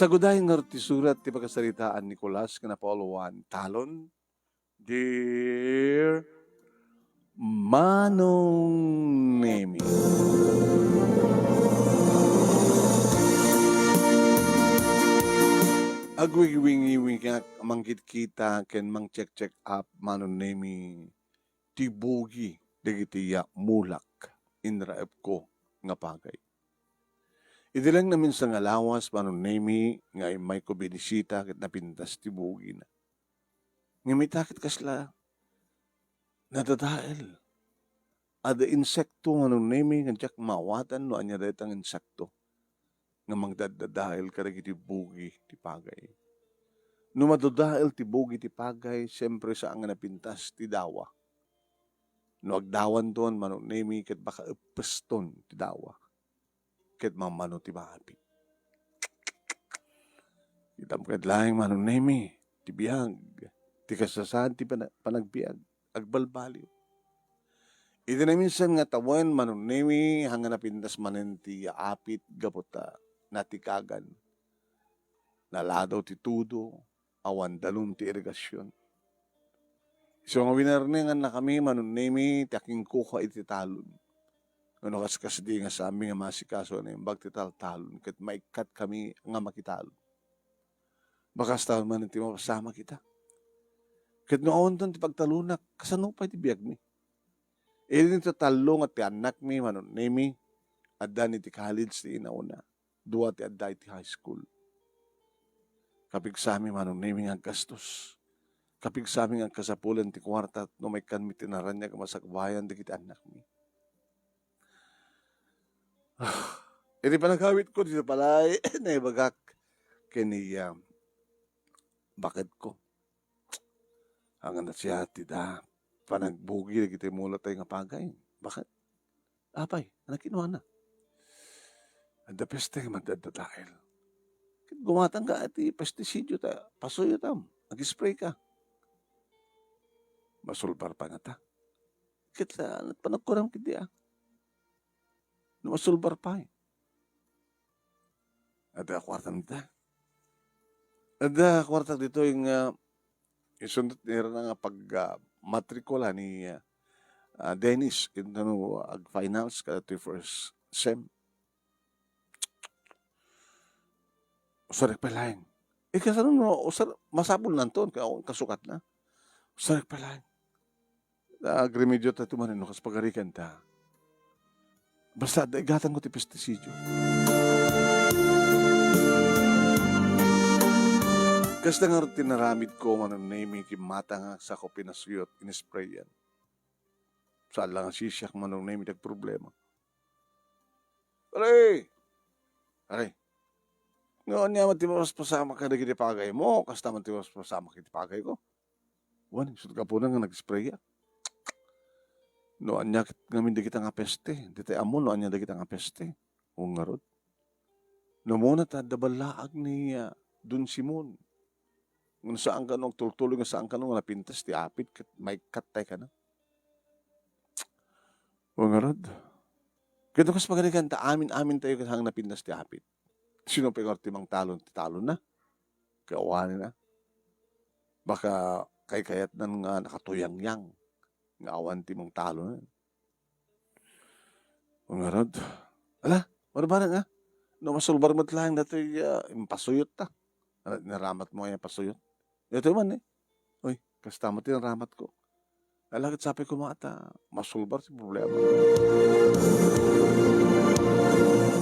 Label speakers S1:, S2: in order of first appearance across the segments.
S1: Sagudahin nga ti surat ti pagkasaritaan ni Nicolas nga napauluan talon, Dear Manong Nemi. Agwing-wingi nga manggit kita ken mang check up Manong Nemi tibugi dagitiya mulak inraep ko nga pagay. Idilang namin sa ngalawas Manong Nemi nga may ko binisita ket napintas tibugi na. Ngimitakit kasla nadadael. Ada insekto Manong Nemi nga jak mawatan no anya datang insekto nga magdadadael karagiti bugi ti pagay. No madadael ti bugi ti pagay siyempre sa nga napintas ti dawa. No agdawan ton Manong Nemi ket baka epeston ti dawa. Ket mamano ti maapi. Itam ket laeng Manong Nemi ti biyag ti kasasan ti panagbiag agbalbaliw. Iti na minsan nga tawan Manong Nemi hanga napintas manen ti apit gapota natikagan. Naladaw ti tudo awan dalun ti irigasyon. So nga winarningan na kami Manong Nemi ti aking kuha iti talon. Ano kaskas di nga sa aming nga masikaso na yung bagtital-talon ket maikat kami nga makitalon. Bakas taon man ti mapasama kita. Ket noon ton ti pagtalunak kasanupay ti biag mi. Nito talong at ti anak mi Manong Nemi adda ni ti college ti inauna. Dua ti adda ti high school. Kapig sa amin Manong Nemi nga gastos. Kapig sa amin nga kasapulan ti kwarta no may kan mi tinaran niya kamasakbayan di kiti anak mi. Iti panagawit ko dito palay na ibagak kini bakit ko. Ang anak siya tida panagbugi kiti mulat tayo nga pagay. Bakit? Apay, anak kinuha na. Ada peste madadadail. Gumatang ka at pestisidyo ta, pasuyo tam, nag-spray ka. Masulbar pa nga ta. Kita, panagkurang kiti masulbar pa Ada kwarta nita. Ada kwarta dito yung isundot nila nga pag-matrikula ni Dennis in ag-finals ka ito first SEM. Usarik pa lang. Kasi masapol na ito, kasukat na. Usarik pa lang. Agremedyo tayo manin, kas pagarikan ta. Basta, igatan ko ti pestisidyo. Kasi nga tinaramid ko, Manong Nemi, kimata nga sa ko pinasuyot, inispray yan. Saan lang ang sisyak, Manong Nemi, nagproblema. Aray, noon niya matimas pasama ka na kitipagay mo, kasta matimas pasama kitipagay ko. Wan, sud ka po na nga nag-spray ya. Noon niya ngamin di kita nga peste. Dito amo, noon niya di kita nga peste. Kung nga rod. No muna ta, dabalaag ni Dun Simon. Kung saan ka nung tultuloy, kung saan ka nung napintas, ti apit, may katay ka na. Kung nga rod. Kaya kas pagalikan ta, amin tayo kasang napintas ti apit. Sino pa yung timang talon na. Kawanin na. Baka kayat nan nga nakatuyang-yang. Nga awan timang talon na. Kung nga rod. Ala, marabara nga. No masulbar mo lang dito yung pasuyot ta. Naramat mo yung pasuyot. Ito man Uy, kasta mo tinaramat ko. Alagad sabi ko mga masulbar si problema.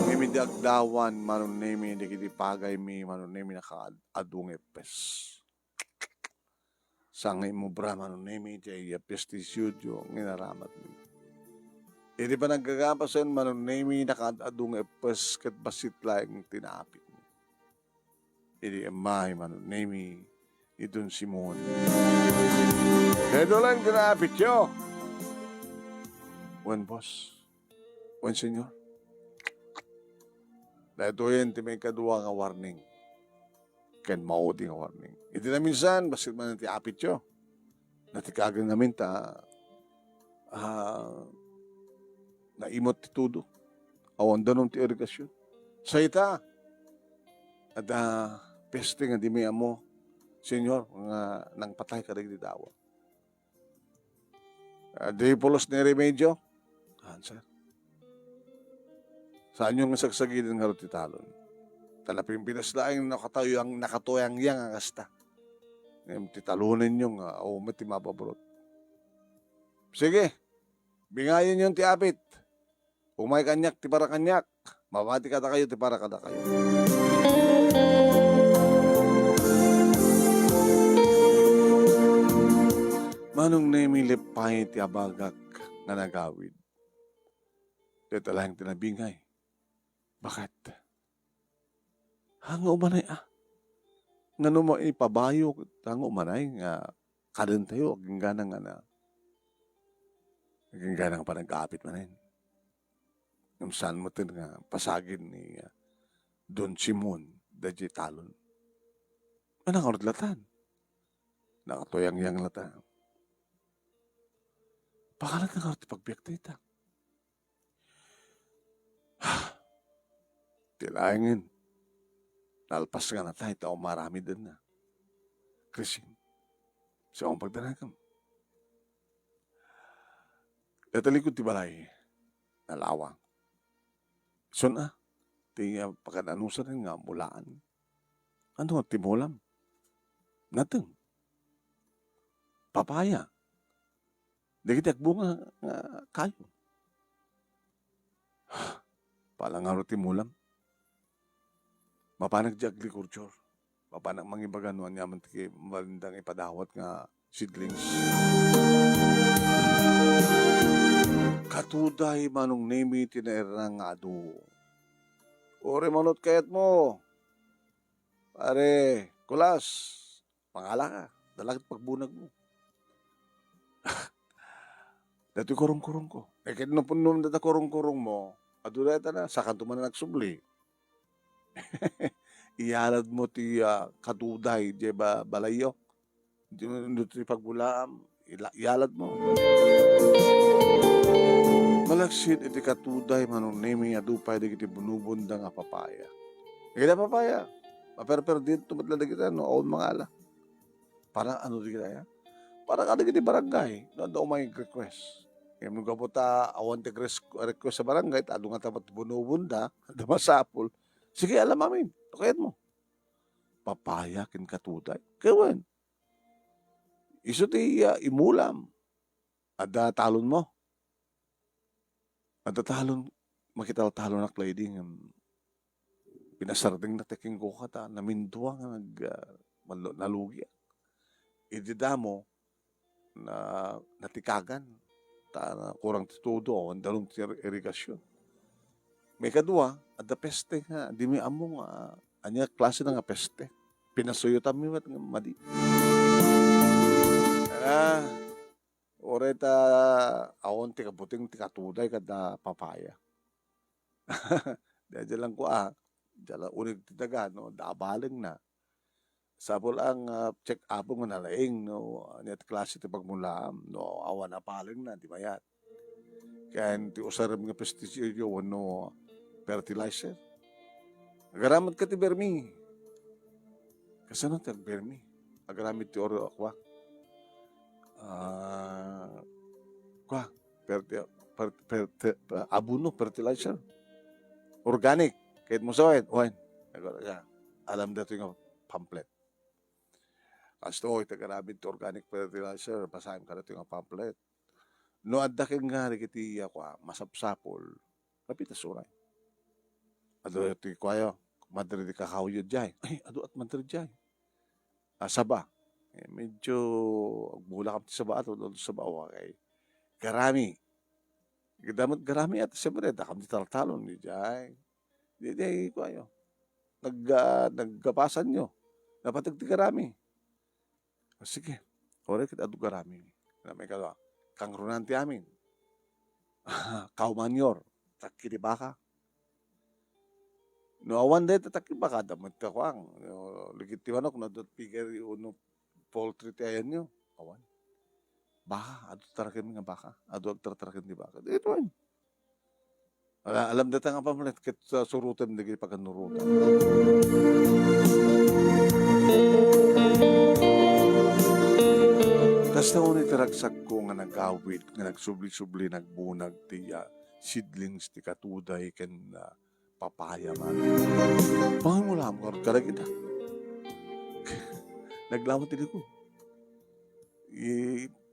S1: Ngimi di agdawan, Manong Nemi, di kiti pagay mi, Manong Nemi nakaadung epes. Sangay mo bra, Manong Nemi, di pestisudyo, nginaramat mi. Hindi pa nagkagapasan, Manong Nemi, nakaadung epes, kat basit lang tinapit mi. Hindi amay, Manong Nemi, idun Simon. Kaya doon lang tinapit yo. Wan boss. Wan senyor. Dahil ito yan, may kadua nga warning. Ken maudi nga warning. Iti na minsan, basit man ti apit yo. Natikagan namin naimot ti tudo. Awan danon ti irigasyon. Sa ita, At peste nga di may amo, Senyor, nga nang patay ka rin di dawa. Di pulos ni remedyo? Sir. Saan yung sagsagilin nga rin talon? Talaping pinaslaing nakatuyang yang ang asta. Titalunin yung mati mapabrot. Sige, bingayin yung tiapit. Umay kanyak, ti para kanyak. Mabati kada kayo, ti para kada kayo. Manong nemilip pa'y ti abagak nga nagawid. Dito lang tinabingay. Bakit? Hango umanay Nga mo ipabayo, hango umanay nga kadan tayo, aging ganang aging ganang pa nag-aapit manin. Yung saan mo tin nga pasagin ni Don Simon, dadya talon. Anang orlatan? Nakatoyang-yang latan. Pakalat na karot pagbiyak dita. Tilangin. Nalpas nga na tayo, tao marami din na. Krisin. Sa akong pagdanagam. Natalikod ti balay. Nalawang. So ti pagkananusan rin nga mulaan. Ano ti mulam? Nateng. Papaya. Dagiti bunga kayo. Palangaro ti mulam. Mapanag di agriculture. Mapanag mangibaganuan yaman ti malindang ipadawat nga seedlings. Katuday manong nemi tinairang nga adu. Ore manot kayat mo. Pare, kulas. Pangala ka. Dalagit pagbunag mo. Dati kurong-kurong ko. Kahit napunom dati kurong-kurong mo, adu dati na, sa kanto man nagsubli. Iyalad mo ti katuday, di ba balayo? Di mo ti pagbulaam, iyalad mo. Malaksid iti katuday manong nemi adupay di kiti bunubunda nga papaya. Kita papaya. Maper dito tumatla kita no aon mga ala. Para ano di kita ya? Para kada kiti barangay, no daw may request. Kaya mga kaputa awan ti request sa barangay, tado nga tapat bunubunda, damasapol. Sige, alam amin. Tukayat mo. Papaya kin katuday. Kawan. Iso ti imulam. Ada talon mo. Ada talon. Makita-talon na klayding. Pinasarding na teking kukata. Naminduwa nga nalugi. Idida mo na natikagan. Kurang titudo. Ang dalong irigasyon. May kadua, ada peste nga, di may among, anya klase na nga peste. Pinasuyo tami nga madi. Oreta, awon ti kabuting ti katuday kada papaya. Dahil lang ko dala unig ti daga, no, daabaling na. Sabol ang check up mo nalaing, no, anya ti klase ti pagmulaam, no, awan apaling na, di mayat. Kaya ti usaram nga pesticide, no, fertilizer. Agaramad ka ti bermi. Kasano ti bermi? Agaramid ti oro akwa. Abuno, fertilizer. Organic. Kahit mo sawin. Alam dato yung pamphlet. Kasto, itagaramid ti organic fertilizer. Basahin ka dato yung pamphlet. No, adda kang nga kiti akwa, masapsapol. Kapita suray. Ado iti kwayo, Madrid di kakawyo dyan. Ay, ado at Madrid dyan. Saba. Medyo, bula kam ti saba ato, saba kay garami. Damat garami at siyempre, dakam ti taltalon ni dyan. Di kwayo. Naggapasan nyo. Napatag ti garami. Sige, ore kita ado garami. May kalwa, kang runanti amin. Kaumanyor, takiribaka. No awan day tatakil baka damat ka kwang. Ligit ti manok na dot figure uno poultry ti ayan nyo. Awan. Baka, ado tarakin nga baka. Ado ag tarakin di baka. Ito yun. Alam data nga pa malit kit surutan naging pagkanurutan. ko nga nagawid, nga nagsubli-subli, nagbunag ti seedlings ti katuday ken papaya man. Mangula mo kada kita. Naglawan ti ko.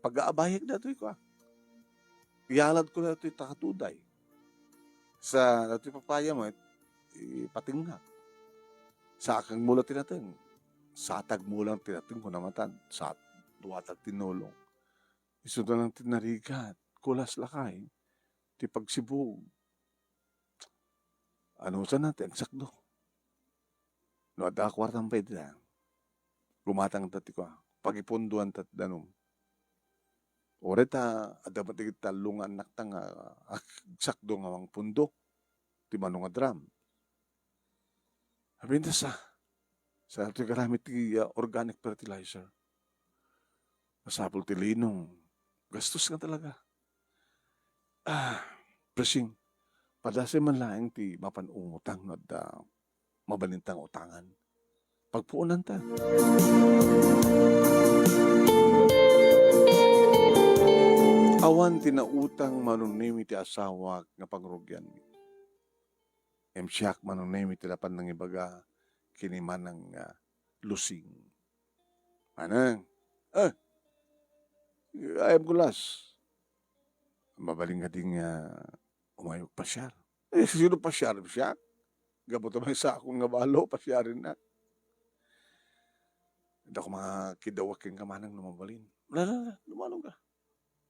S1: Pag-aabayag na ito ko. Iyalad ko na ito takatuday. Sa ito papaya mo, patingga. Sa akang mula tinating. Sa atag mulang tinating ko namatan. Sa duwatag tinulong. Isudo ng tinarigat. Kulas lakay. Ti pagsibog. Ano sa natin? Eksakdo. No, ada kwartang pwede na. Gumatang tati ko. Pagipunduan tat danom. Oreta, ada matigit talungan naktang sakdo nga mga pundo. Ti manong nga drum. Habinda sa ito garamit ti organic fertilizer. Masapol ti linong. Gastos nga talaga. Pressing. Padase man laing ti mapanungutang at mabalintang utangan. Pagpuunan ta. Awan tinautang manunimi ti asawa nga pangrugyan mi. Emsyak manunimi ti lapan ng ibaga kiniman ng lusing. Manang, ayam gulas. Mabaling nga ding umayog pasyar. Sino pasyar siya? Gabot naman sa akong nga balo, pasyarin na. Hindi ako mga kidawak yung kamanang lumabalin. Wala, lumalong ka.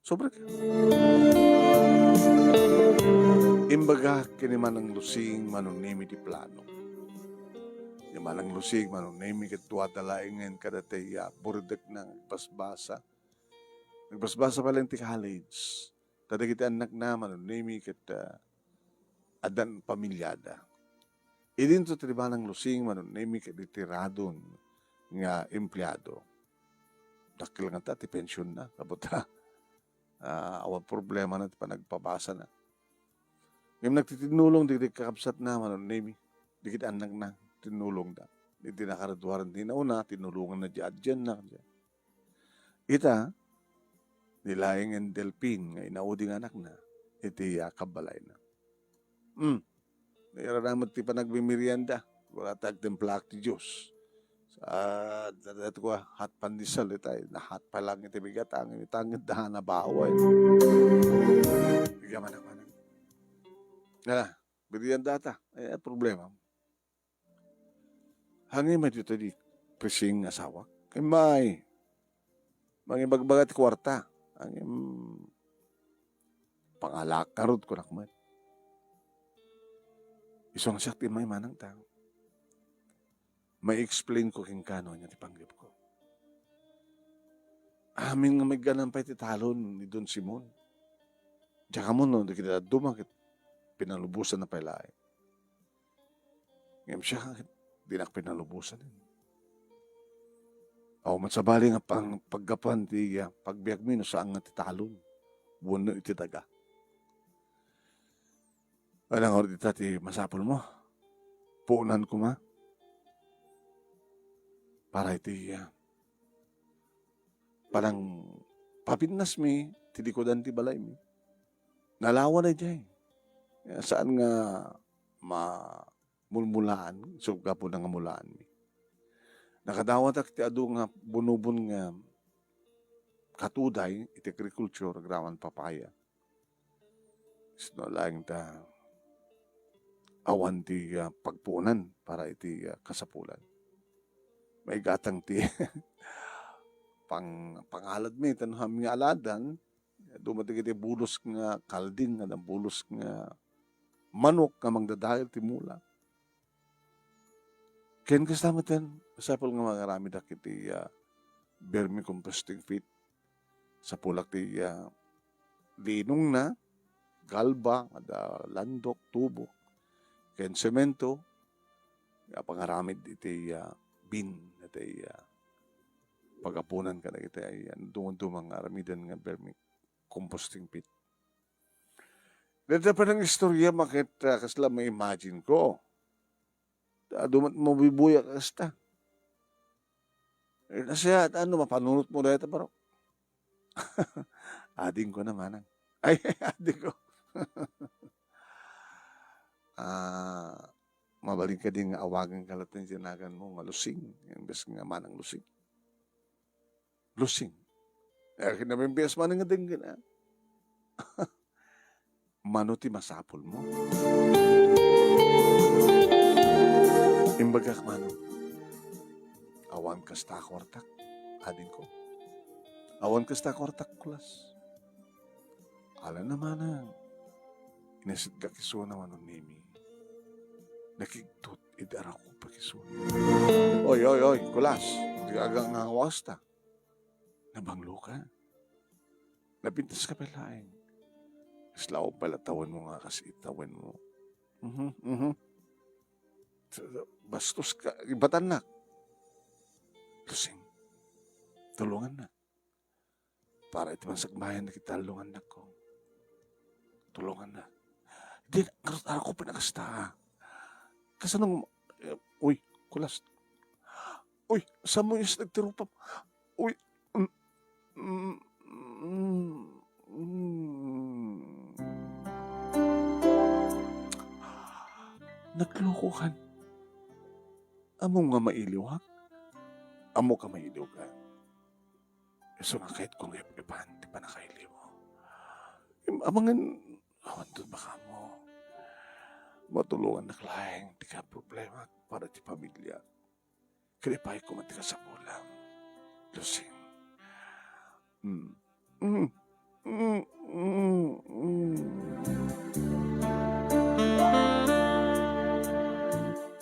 S1: Sobra ka. Imbaga, kiniman ng lusing, manunimi di plano. Yaman ng lusing, manunimi katwa dalaingin kadatay burdak ng basbasa. Nagbasbasa pa lang ti college. Tada kita anak na, manunimi kat adan pamilyada. Idin to triba ng lusing, manunimi kat itiradon nga empleyado. Dakil nga ta, ti pension na. Kabuta. Awan problema na pa nagpabasa na. Ngayon nagtitinulong, di kakabsat na, manunimi. Di kita anak na, tinulong na. Di nakaraduharan din na una, tinulungan na dyan na. Ita, nilaing ang delpin, nga inauding anak na, iti kabalay na. Nairanamot ti pa nagbimirianda, wala tagtemplak ti Diyos. Ito ko, hat pandisal itay, na hat pa lang iti bigatang, itangit dahan na baway. Bigaman ako na. Biriyan data, problema. Hangin may dito di presing asawa. Kaya may bagbagat kwarta. Hangin pangalakarod ko nakmat. Isang sakti may manang tao. May explain ko king kano niya ti panggip ko. Amin nga may ganang pa iti talon ni Don Simon. Diyan mo no, di kita dumakit. Pinalubusan na pala eh. Ngayon siya, di na pinalubusan din. O, matsabali nga pang paggapan ti pagbiag mo saan nga ti talon. Buwan iti daga. Alang oras ita ti masapol mo. Puunan ko ma. Para iti parang papinnas mi, tilikodan ti balay mi. Nalawan na dyan. Saan nga mulmulaan, so po nga mulaan mi. Nakadawat ak ti adu nga bunubon nga katuday, iti agriculture, agrawan papaya. Sinalaing ta awan ti pagpunan para iti kasapulan. May gatang ti pangalad mi, tanuham nga aladan, dumating iti bulos nga kalding, nga bulos nga manok nga mangdadahil ti mula. Ken kasama ten, sapol nga mga rami dak iti vermicomposting feed sa pulak ti linong na, galba, landok, tubo, ken semento, pangaramid iti bin, iti pagapunan ka na iti dumang aramidan nga vermicomposting feed. Dito pa ng istorya, makit kasla may imagine ko. Dumat mo bibuya kasta. Nasya, mapanunot mo dahil baro. Ading ko naman ang. Ay, ading ko. Mabalik ka din nga awagan ka lahat tinagan mo, nga lusing. Yung bes nga manang lusing. Lusing. Kinabimbias man nga din gina. Manuti masapol mo. Imbagak mano. Awan ka sta kortak. Ading ko. Awan ka sta kortak kulas. Ala naman ang. Inasit ka kiso naman ng nimi. Nakigtot idara ko pa kiso. Oy, kulas. Hindi ka agang nga wasta. Nabanglo ka. Napintas ka palaing. Islaw pala tawan mo nga kasi itawan mo. Bastos ka. Ibatan na. Lusing. Tulungan na. Para iti man sagmayan na kita tulungan na ko. Tulungan na. Hindi, ako pinakasta. Kasi nung, uy, kulas. Uy, saan mo yung nagtirupap? Uy, naglokohan. Amo nga mailiw, ha? Amo ka mailiw ka. So nga kahit kung ipan, di pa nakailiw. Amangan, awan doon baka mo. Matulungan na klaing, di ka problema para di pamilya. Kalipay ko man di ka sa pulang. Lusing.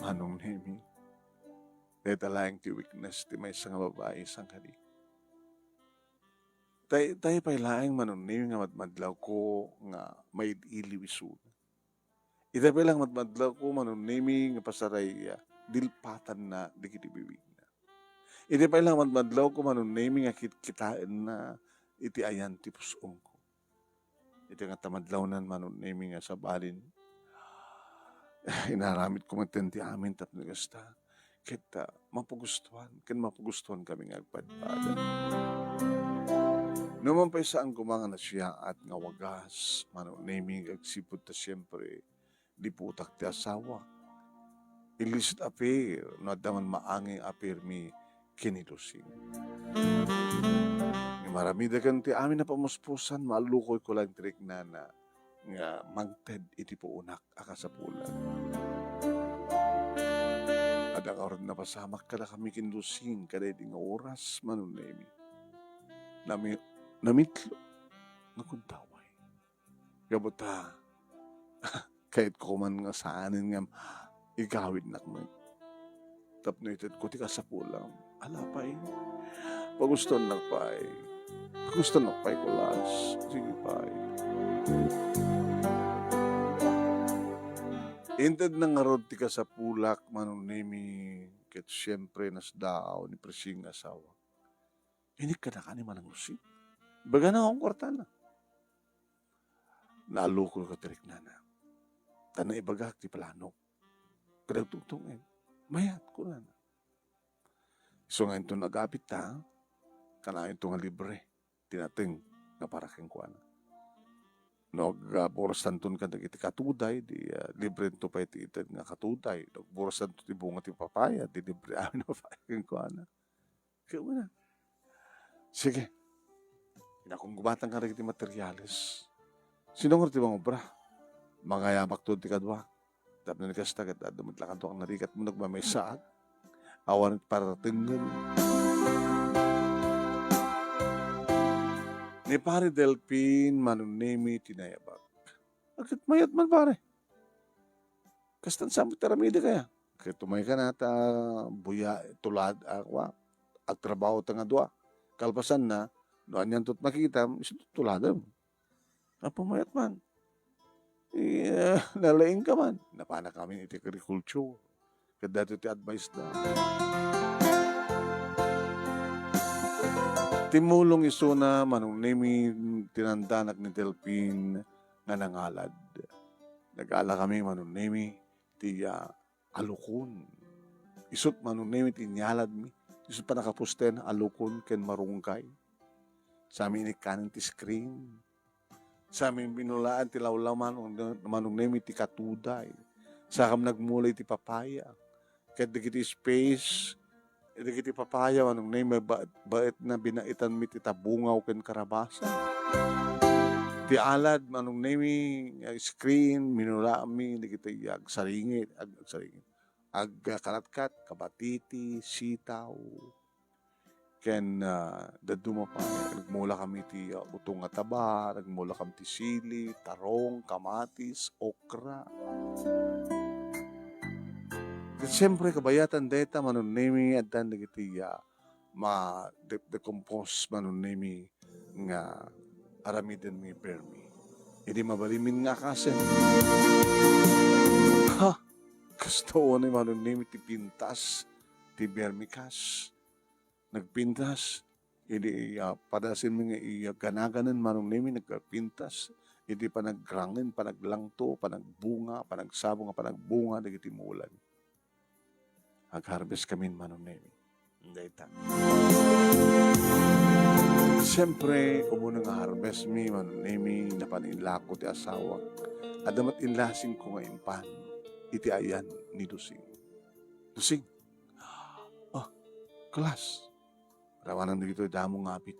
S1: Manong Nemi, dahil ti weakness ti may isang babae isang kadi. Tayo pa'y laing manong Nemi nga matmadlaw ko nga may iliwisun. Ita pa lang matmadlaw ko manong Nemi nga pasaray dilpatan na di kitibibig na. Ita pa lang matmadlaw ko manong Nemi nga kitain na iti ayan ti pusong ko. Iti nga tamadlaw nan manong Nemi nga sa balin. Inaramit ko magtenti amin tapno gasta. Kita mapugustuhan. Mapugustuhan kami nga agpadpadan. Naman pa isaan kumanga na siya at nga wagas. Manong Nemi agsipod ta siyempre di putak ti asawa. Illicit affair. No daman maanging affair mi kinilusing. Marami dagan ti amin na pamuspusan. Malukoy ko lang trik na nga mangted iti po unak akasapulan. Ada ka oras na pasamak kada kami kinlusing kada iti nga oras manong Nemi. Namitlo nakuntaway. Gabuta kahit kuman nga saanin nga igawid na kami. Tapno itit ko ti kasapulan. Alapay. Paguston na pa'y. Paguston na pa'y kulas. Sige pa'y. Inted na nga rod ti ka sa pulak manong Nemi ket siyempre nasdaaw ni presing asawa. Inik ka na kanima ng usip. Baga na akong kwarta na. Naalukol ka tirik na na. Tanang ibagak ti plano. Kadagtugtungin. Mayat ko na. So nga ito nagapit ta. Kanayon ito nga libre. Tinating nga para keng kuana. Nagborasan ton ka iti katuday, di libre to pa iti nga katuday. Nagborasan to ti bunga ti papaya, di libre amin na papaya ko ana. Kaya mo na. Sige. Inakong gumatang ka rin iti materyales. Sinong ti mga obra? Mga yamak to ti kadwa. Tapos na nagkastag at dumatlakan to ang narikat mo nagmamay saag. Awan para tinggal. Ni pare Delpin, manong Nemi, tinayabak. Agad mayat man pare. Kastan sa teramide kaya. Kaya tumay ka na ta buya tulad akwa. Agtrabaho ta nga dua. Kalpasan na, doan yan tot makita, iso tuladam. Mayat man. Nalaing ka man. Napana kami iti agriculture. Kada ito ti advice na. Timulong iso na manong Nemi tinandanak ni Delpin nga nangalad. Nag-ala kami manong Nemi ti alukon. Isot manong Nemi ti nyalad mi. Isot pa nakapusten alukon ken marungkay. Sa amin kanan ti screen. Sa amin binulaan ti lawlaw manong nemi ti katuday. Sa kam nagmulay ti papaya. Ket dagiti space, dagiti papaya manong nemi bait na binaitan mi ti tabungaw ken karabasa. Ti alad manong nemi screen minula mi dagiti agsaringit, agkaratkat, kabatiti, sitaw. Ken daduma pa nagmula kami ti utong nga taba, nagmula kami ti sili, tarong, kamatis, okra. Ket siyempre kabayatan deta manon nemi addan dagiti ma-decompose manon nemi nga aramiden mi permi. Idi mabalimin nga kasen. Ha! Gusto ni manon nemi ti pintas, ti bermikas. Nagpintas, hindi padasin mo nga ganaganan manong nemi nagpintas, hindi panagrangin, panaglangto, panagbunga, panagsabo nga panagbunga, dagiti mulan. Ag-harvest kami manong nemi. Dayta. Siyempre, umuna nga harvest mi, manong nemi, napaninlako ti asawa. Adamat inlasin ko nga impan, iti ayan ni Dusing. Dusing, class. Rawanan dito damo ngapit.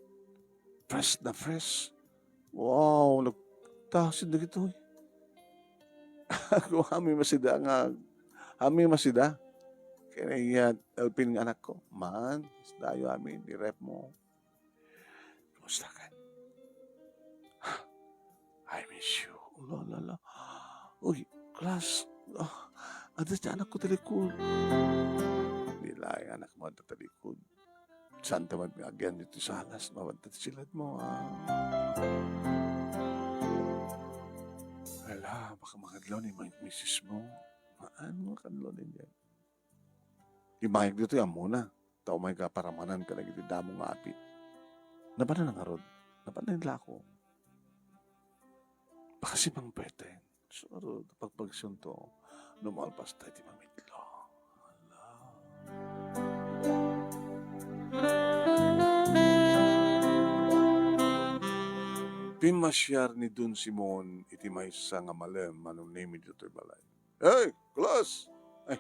S1: Fresh na fresh. Wow, nagtasid na dito. Kung kami masida nga, kami masida. Kaya alpin nga anak ko, man, dayo amin, i-rep mo. Kumusta ka? I miss you. Lala. Uy, class. Ada siya anak ko talikod. Nila yung anak mo talikod. Saan tamad nga agyan dito sa alas, mabantat silad mo. Ala, baka makadlaw ni misis mo. Maan makadlaw din yan. Imayag dito yan muna. Tao may kaparamanan ka na giti damong api. Napanan ang harod. Napanan nila ako. Baka si Mang Pete. So, pagpagsyon to, lumalpas tayo di mamitlo. Pimasyar ni Don Simon iti maysa nga malem manong nemi dito'y balay. Hey, class! Ay,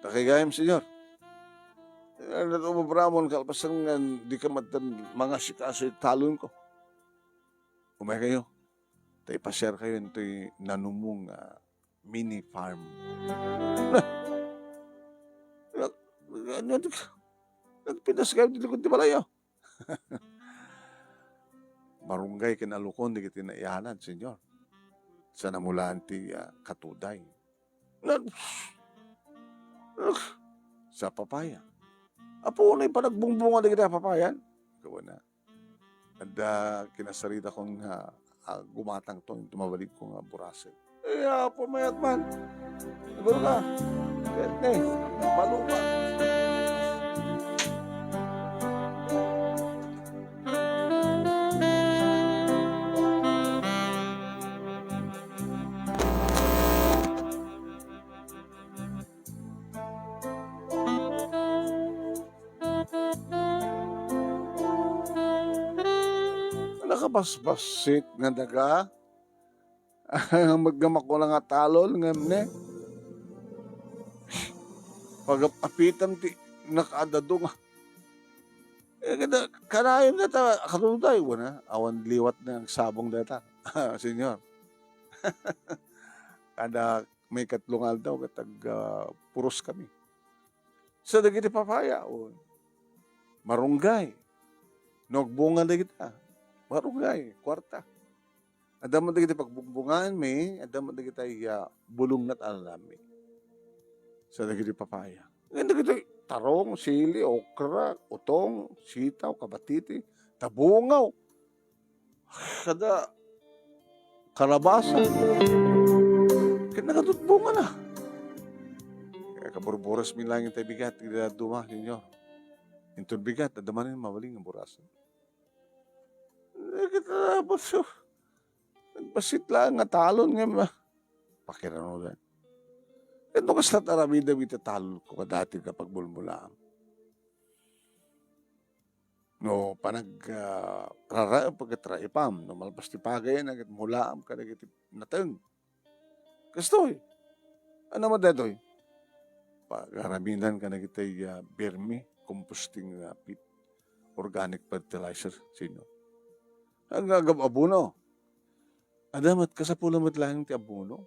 S1: takigayam, senyor. Natumabramon kalpasan nga di ka matan mga sikaso talon ko. Umay kayo. Tay pasyar kayo ito'y nanumong mini farm. Nagpinas kayo dito kung di balay. Marunggay kinalukon di kiti naihanan, senyor. Sa namulaan ti katuday. Sa papaya. Apo na yung panagbungbunga di kiti papayan. Ikaw na. At kinasarita kong gumatang to, tumabalik ko nga burasin. Apo mayat man. Siguro ka. Malupa. Nakabasbasit nga daga. Maggamak ko lang nga talol nga mne. Pag-apitam ti nakadado nga. Kanayon na ta, katuday ko na. Awan liwat na ang sabong data. Senyor. Kada may katlungal daw, katag puros kami. Sa dagiti papaya. Marunggay. Nogbunga na kita. Marunggay, kwarta. Adaman na kita pagbumbungan may, adaman na kita bulong na't alami. Sa dagiti papaya. Ngayon na kita tarong, sili, okra, utong, sitaw, kabatiti, tabungaw. Kada karabasa. Kaya nakatutbunga na. Kaya kaburburas mi lang yung tayo bigat, hindi duma, senyor. Yung bigat, adaman na mawaling ang burasan. Kita baso. Nagbasit lang nga talon nga. Pakirano lang. Ito kas nataramida talon ko dati kapag bulmulaan. no panag rara pagkatra ipam no malpas ti pagay nagit mulaam kadagiti nateng. Kastoy, ano mo detoy? Pagaraminan ka nagitay bermi, composting pit, organic fertilizer, sino? Ang agab abuno. Adamat kasapulamat lang ti abuno.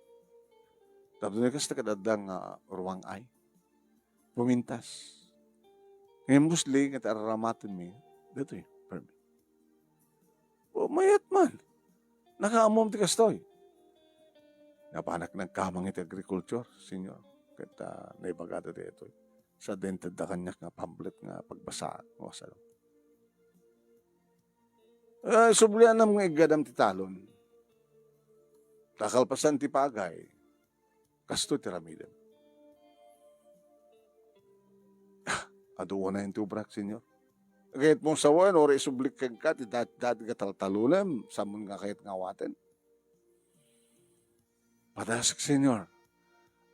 S1: Tapos na kas kadadang ruwang ay. Pumintas. Ngayon musli, nga tararamatin mi, dito permi. O mayat man. Nakaamom ti kastoy. Napanak ng kamang iti agriculture, senyor. Kata naibagada dito. Sa dented da kanyak nga pamphlet nga pagbasa. O sa sublian na mga igadam ti talon. Takalpasan ti pagay. Kasto ti ramidem. Aduwa na yung tubrak, senyor. Kahit mong sawan, or isublik kang ka, ti dati ka taltalunan, samun nga kahit ngawaten. Padasik, senyor.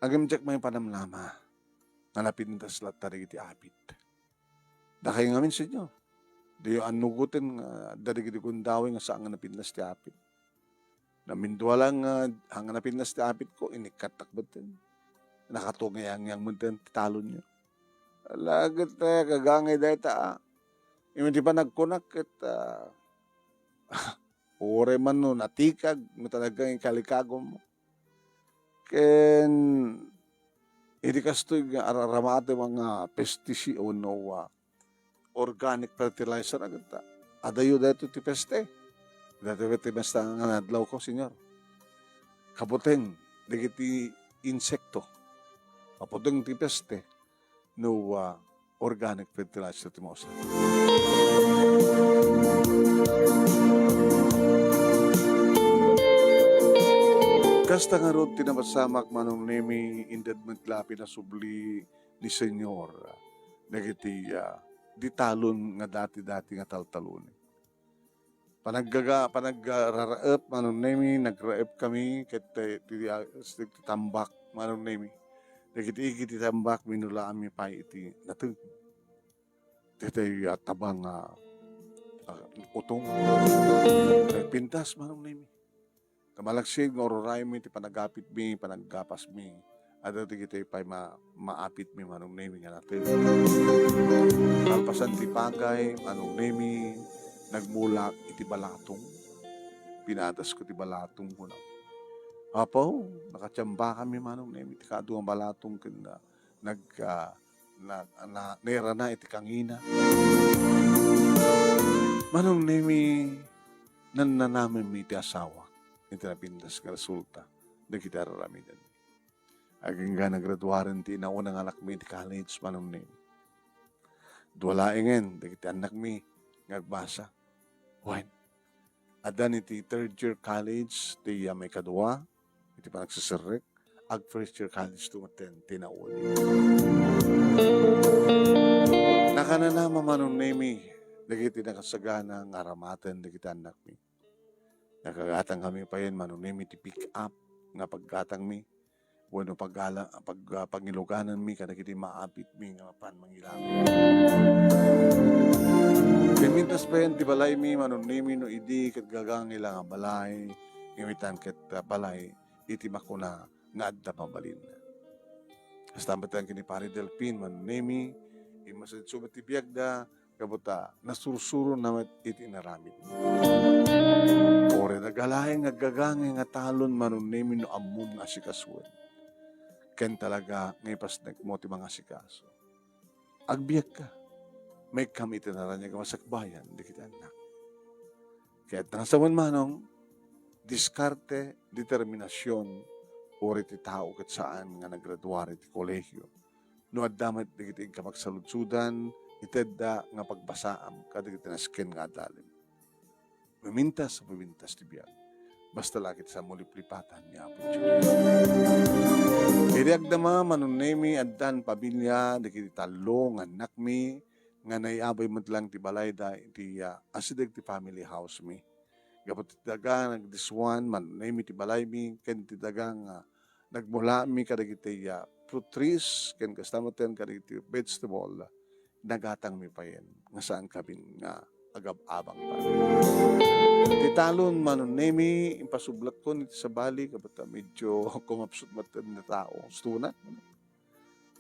S1: Agamjak may panamlama. Nanapindas lahat tarig iti apit. Dakay ngamin, senyor. Di yung anugutin, darig iti kundawin nga saan nga napindas ti apit. Namindwa lang, hanga napindas ti apit ko, inikatakbatin. Nakatungayang yang muntan ti talon niyo. Lagat kagangay dahil hindi pa nagkunak at ore man no natikag mo talagang ikalikagom mo. Ken hindi kastoy araramate mga pesticide o no organic fertilizer agad adayo dito ti peste. Dito ti basta nga nadlaw ko, senyor. Kaputeng, digiti insekto. Kaputeng ti peste. No organic fertilizer ti Mosa. Kasta nga ron tinabasamak manong nemi indad maglapi na subli ni Senyor. Nagiti di talon nga dati-dati nga taltalon. Panagraraep manong nemi, nagraep kami ket tambak manong nemi. Nagiti iti tambak minula ami pa iti nateng. Tetay tabang utong. Nagpintas manong nemi. Kamalagsig ngororay mi ti panagapit mi, panaggapas mi. At iti kitay pa maapit mi manong nemi nga nateng. Kalpasan ti pagay manong nemi nagmulak iti balatong. Pinatas ko ti balatong ko na. Apo, nakatsamba kami manong nemi, ti kaduang balatong kanda, nera na iti kangina. Manong nemi, nananamin mi iti asawa, iti napindas nga resulta, na kita raramidan. Aging nga nagraduaran ti naunang anak mi iti college, manong nemi. Duwalaingen, da kita anak mi, ngagbasa. When? Adan iti third year college, ti may kadua, iti pa nagsasarek, ag first year college tumaten, tinauli. Nakananama manong nemi, dagiti nakasagana ng aramatan, dagiti anak mi. Nakagatang kami pa yun, manong nemi, ti pick up, nga paggatang mi. Bueno, pangiluganan mi, kadagiti maapit mi, nga pan mangilang. Pimintas pa yan, ti balay mi, manong nemi, no idi, kat gagangila nga balay, ngimitan kat balay, iti makuna nga adda pabalin. Astambatan kini pari Delpin man nemi imasid sumat ti biagda kabuta nasursuro na iti naramid. Ore nagalaeng nagagangi nga talon manon nemi no ammum nga sikasuan. Ken talaga ngaypas mo ti mga sikaso. Agbiag ka. May kami tinaranya ka masakbayan di kita anak. Kaya nasawan manong diskarte, determinasyon, ori ti tao kat saan nga nagraduari ti kolegyo. No addamat digiti ka magsaludsudan, itedda nga pagbasaam, kadigiti nasken nga adalim. Mamintas ti biyag. Basta lakit sa muliplipatan niya po Diyos. Iriag dama manunemi addan pabilya, digiti talo nga anak mi, nga naiabay mo lang ti balay da, iti asidag ti family house mi. Gapot ti daga nagdiswan man name ti balay mi ken ti daga nga nagmula mi kadagiti fruit trees ken kastamoten kadagiti vegetable nagatang mi payen nga saan kabin nga agab-abang pa. Ti talon manunemi impasublat ko niti sa bali kabata medyo kumapsut matan na tao. Stuna.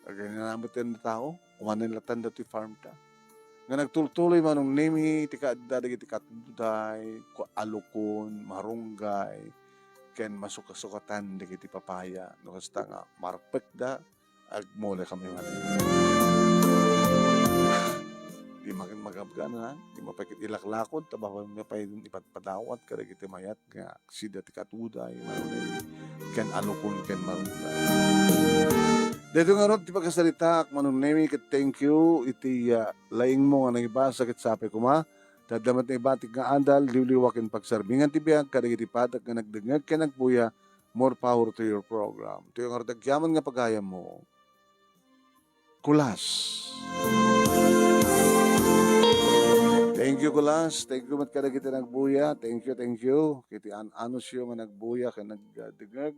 S1: Agay na naman na tao. Umanin latan da ti farm ta. Nga nagtultuloy manong nemi ti kaadda dagiti katuday, alukon, marunggay, ken masukasukatan dagiti papaya. No kasta nga marpek da agmole kami man. Di makin magabga na, di mapakit ilaklakod, tabang mapay ipatpadawat kada kiti mayat nga sida ti katuday, manunay, ken alukon, ken marunggay. Dito nga ron, ti pagkasalita, manunay, thank you, iti laing mo nga nangibasa kit sapi ko ma, tadamat na ibatik nga andal, liwliwakin pagsarbingan ti biyag, kada kiti patak nga nagdengag, ken nagbuya, more power to your program. Ito yung dagyaman nga pagayam mo, kulas. Thank you, Kulas. Thank you, mat kada kita nagbuya. Thank you. Kiti anos yung nga nagbuya, ka nagdengag.